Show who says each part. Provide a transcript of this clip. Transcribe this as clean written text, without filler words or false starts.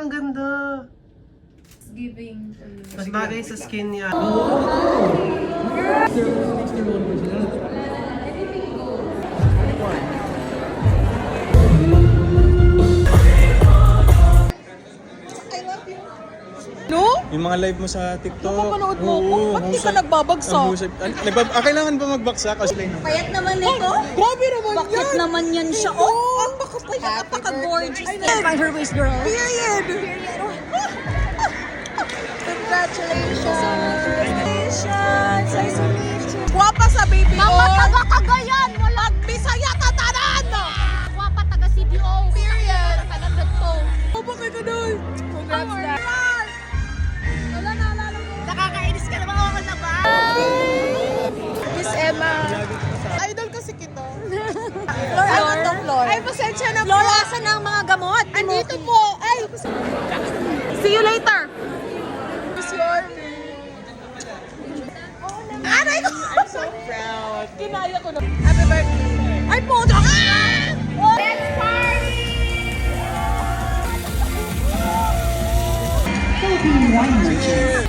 Speaker 1: ang ganda.
Speaker 2: Giving.
Speaker 1: Mas bagay sa skin niya.
Speaker 3: No?
Speaker 4: Yung mga live mo sa TikTok.
Speaker 3: Napapanood mo ako? Ba't di ka nagbabagsak?
Speaker 4: Kailangan ba magbaksak?
Speaker 2: Payat naman nito.
Speaker 3: Grabe naman yan!
Speaker 2: Bakit naman yan siya?
Speaker 3: Oh, napaka-payat, napaka-gorgeous.
Speaker 2: Find her waist, girl.
Speaker 3: Period! Congratulations! Nice to meet you. Guwapa sa baby
Speaker 2: Mama,
Speaker 3: oil.
Speaker 2: taga Cagayan! Wala.
Speaker 3: Bisaya tatanan!
Speaker 2: Guwapa, taga CDO.
Speaker 3: Period.
Speaker 2: Taga to.
Speaker 3: Mabakay ka doon. Congrats na.
Speaker 2: Wala na, alala mo. Nakakainis ka naman ako na ba?
Speaker 3: Miss Emma. Idol kasi kita. Flor, ano to, Flor? Ay, pasensya na po.
Speaker 2: Flor, asan ang mga gamot?
Speaker 3: Andito po. Ay,
Speaker 2: See you later.
Speaker 3: Miss Yorme. Aray ko! I'm so proud. Kinaya ko na. Happy birthday. Ay, po! Let's party! Cheers!